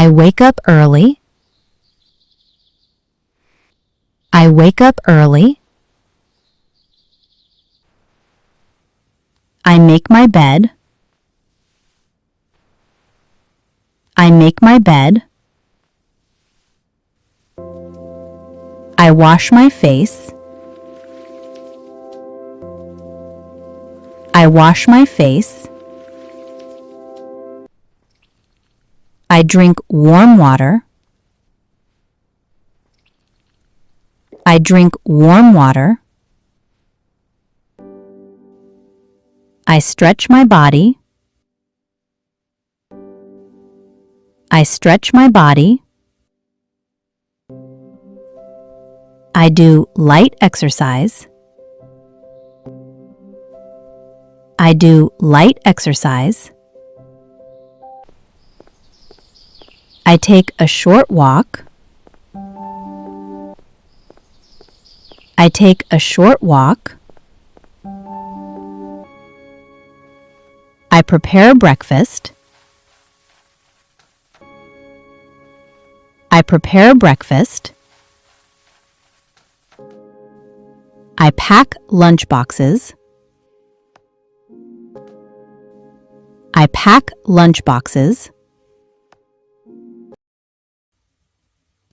I wake up early. I wake up early. I make my bed. I make my bed. I wash my face. I wash my face. I drink warm water. I drink warm water. I stretch my body. I stretch my body. I do light exercise. I do light exercise. I take a short walk. I take a short walk. I prepare breakfast. I prepare breakfast. I pack lunch boxes. I pack lunch boxes.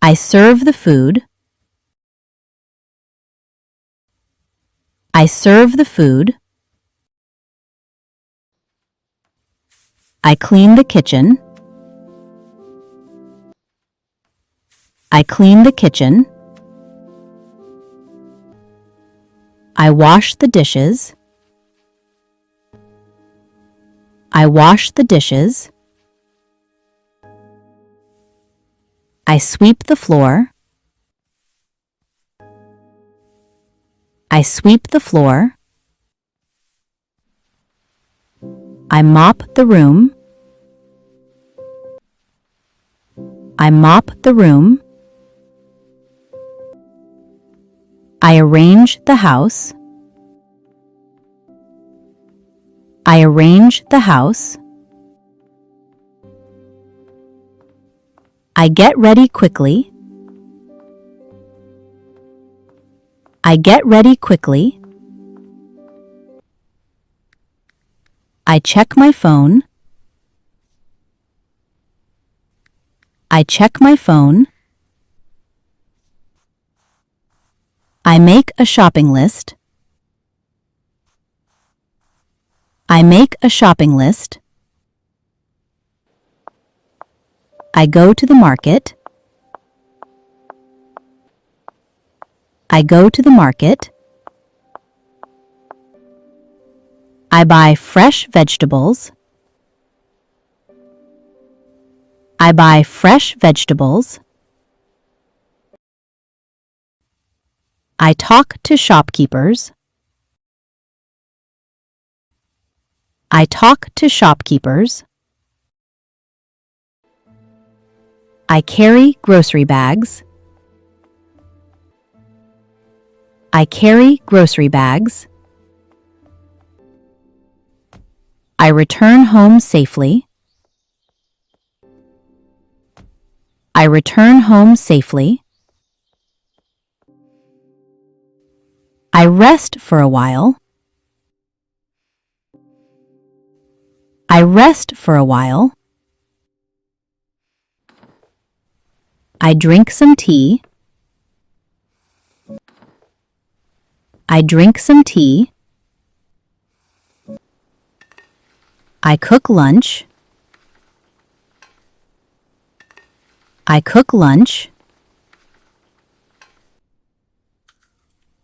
I serve the food. I serve the food. I clean the kitchen. I clean the kitchen. I wash the dishes. I wash the dishes. I sweep the floor. I sweep the floor. I mop the room. I mop the room. I arrange the house. I arrange the house. I get ready quickly. I get ready quickly. I check my phone. I check my phone. I make a shopping list. I make a shopping list. I go to the market. I go to the market. I buy fresh vegetables. I buy fresh vegetables. I talk to shopkeepers. I talk to shopkeepers. I carry grocery bags. I carry grocery bags. I return home safely. I return home safely. I rest for a while. I rest for a while. I drink some tea. I drink some tea. I cook lunch. I cook lunch.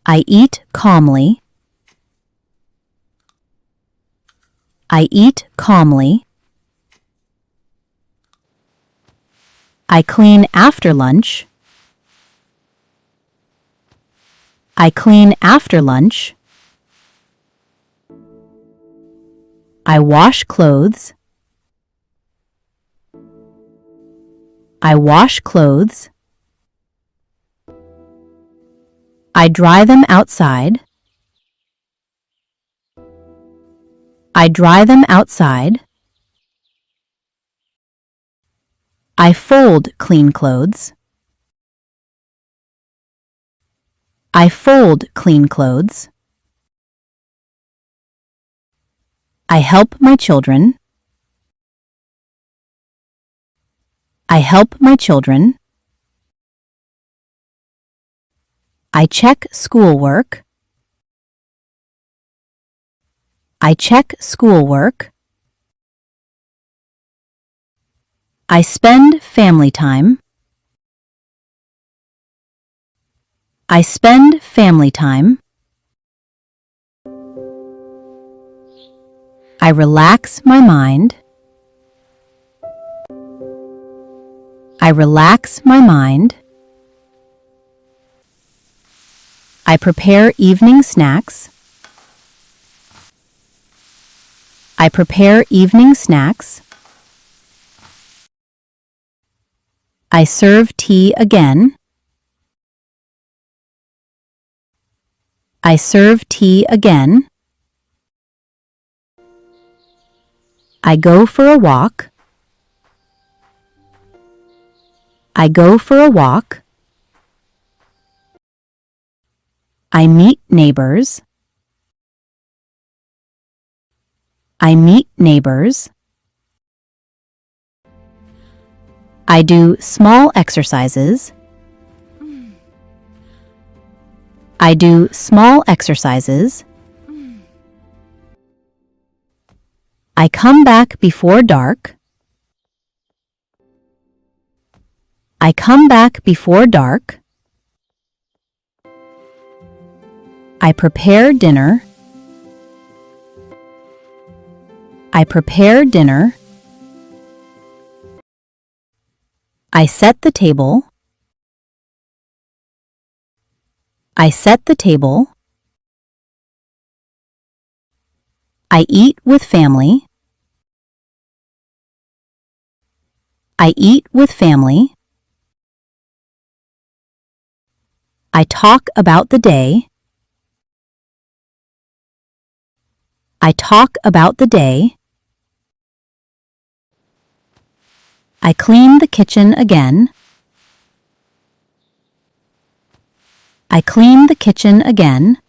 I eat calmly. I eat calmly. I clean after lunch. I clean after lunch. I wash clothes. I wash clothes. I dry them outside. I dry them outside. I fold clean clothes. I fold clean clothes. I help my children. I help my children. I check schoolwork. I check schoolwork. I spend family time. I spend family time. I relax my mind. I relax my mind. I prepare evening snacks. I prepare evening snacks. I serve tea again. I serve tea again. I go for a walk. I go for a walk. I meet neighbors. I meet neighbors. I do small exercises. I do small exercises. I come back before dark. I come back before dark. I prepare dinner. I prepare dinner. I set the table. I set the table. I eat with family. I eat with family. I talk about the day. I talk about the day. I clean the kitchen again. I clean the kitchen again.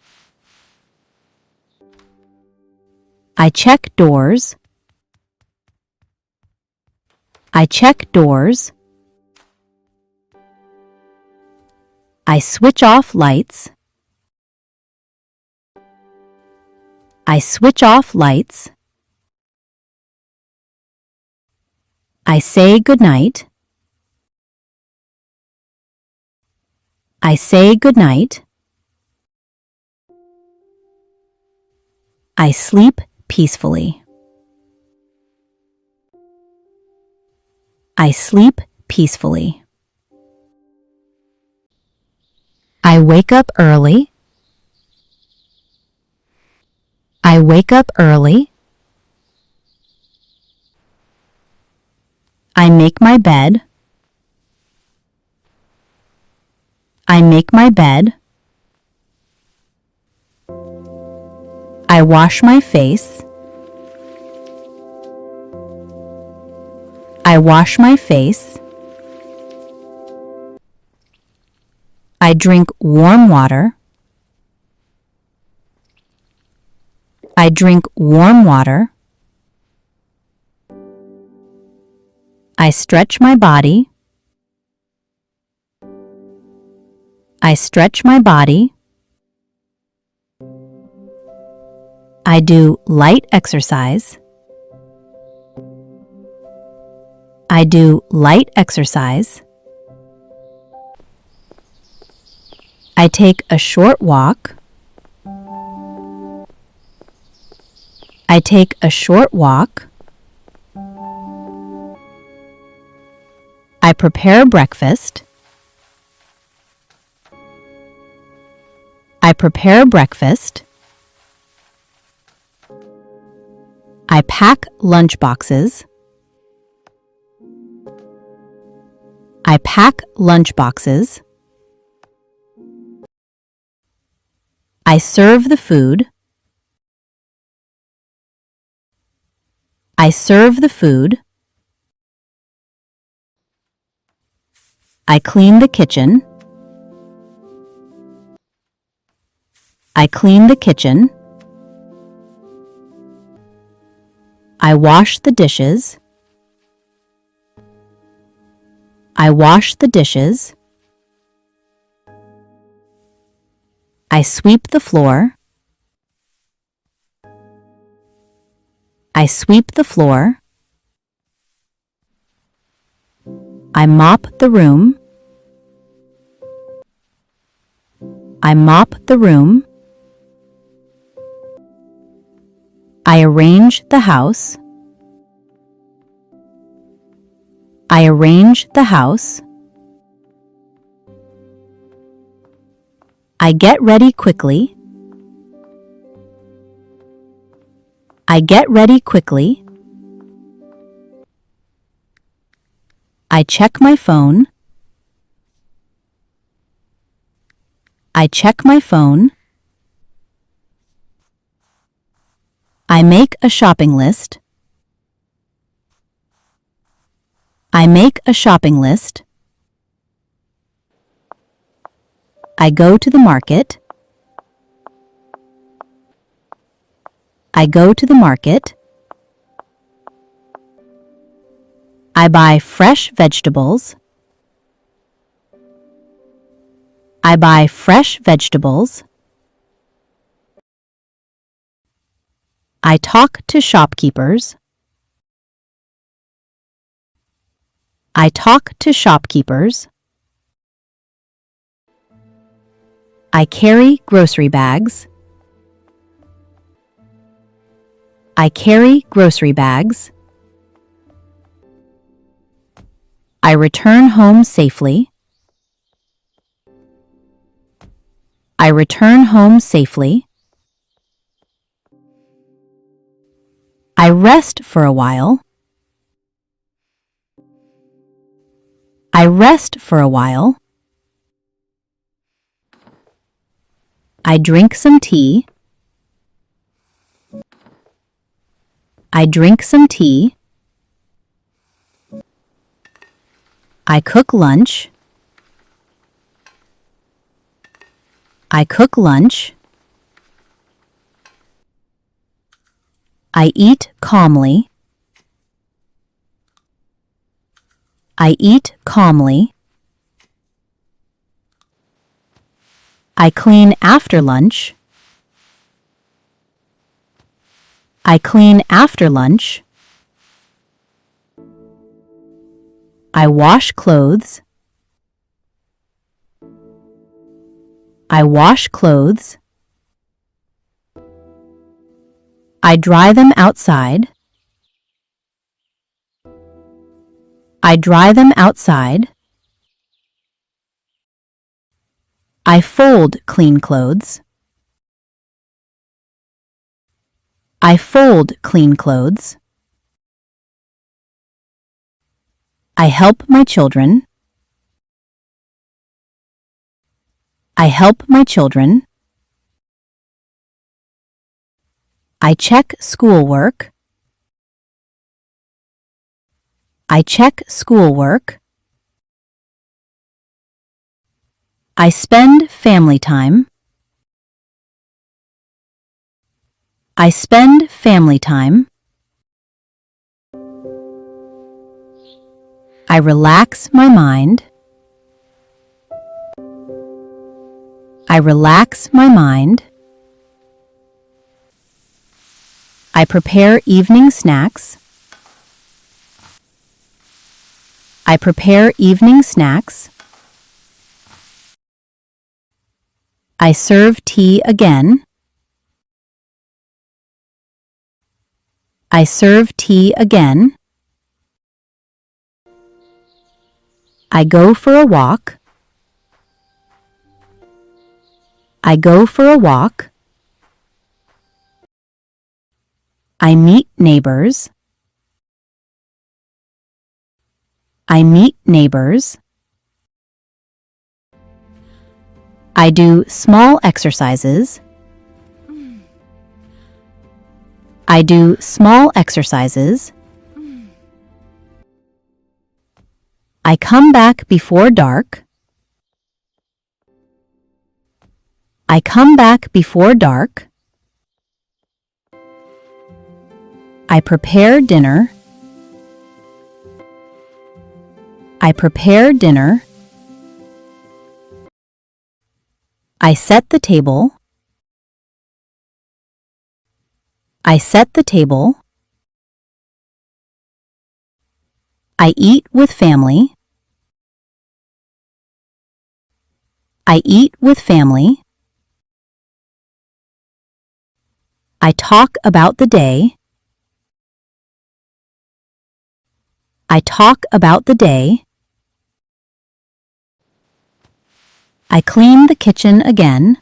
I check doors. I check doors. I switch off lights. I switch off lights. I say goodnight. I say goodnight. I sleep peacefully. I sleep peacefully. I wake up early. I wake up early. I make my bed. I make my bed. I wash my face. I wash my face. I drink warm water. I drink warm water. I stretch my body. I stretch my body. I do light exercise. I do light exercise. I take a short walk. I take a short walk. I prepare breakfast. I prepare breakfast. I pack lunch boxes. I pack lunch boxes. I serve the food. I serve the food. I clean the kitchen. I clean the kitchen. I wash the dishes. I wash the dishes. I sweep the floor. I sweep the floor. I mop the room. I mop the room. I arrange the house. I arrange the house. I get ready quickly. I get ready quickly. I check my phone. I check my phone. I make a shopping list. I make a shopping list. I go to the market. I go to the market. I buy fresh vegetables. I buy fresh vegetables. I talk to shopkeepers. I talk to shopkeepers. I carry grocery bags. I carry grocery bags. I return home safely. I return home safely. I rest for a while. I rest for a while. I drink some tea. I drink some tea. I cook lunch. I cook lunch. I eat calmly. I eat calmly. I clean after lunch. I clean after lunch. I wash clothes. I wash clothes. I dry them outside. I dry them outside. I fold clean clothes. I fold clean clothes. I help my children. I help my children. I check schoolwork. I check schoolwork. I spend family time. I spend family time. I relax my mind. I relax my mind. I prepare evening snacks. I prepare evening snacks. I serve tea again. I serve tea again. I go for a walk. I go for a walk. I meet neighbors. I meet neighbors. I do small exercises. I do small exercises. I come back before dark. I come back before dark. I prepare dinner. I prepare dinner. I set the table. I set the table. I eat with family. I eat with family. I talk about the day. I talk about the day. I clean the kitchen again.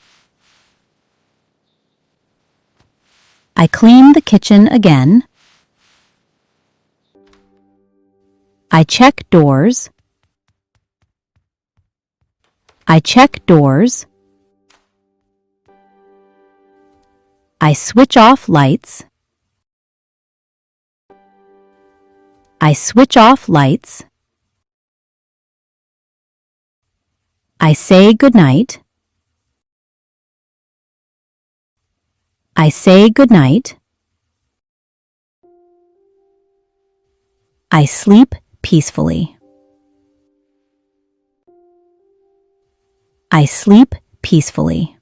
I clean the kitchen again. I check doors. I check doors. I switch off lights. I switch off lights. I say goodnight. I say goodnight. I sleep peacefully. I sleep peacefully.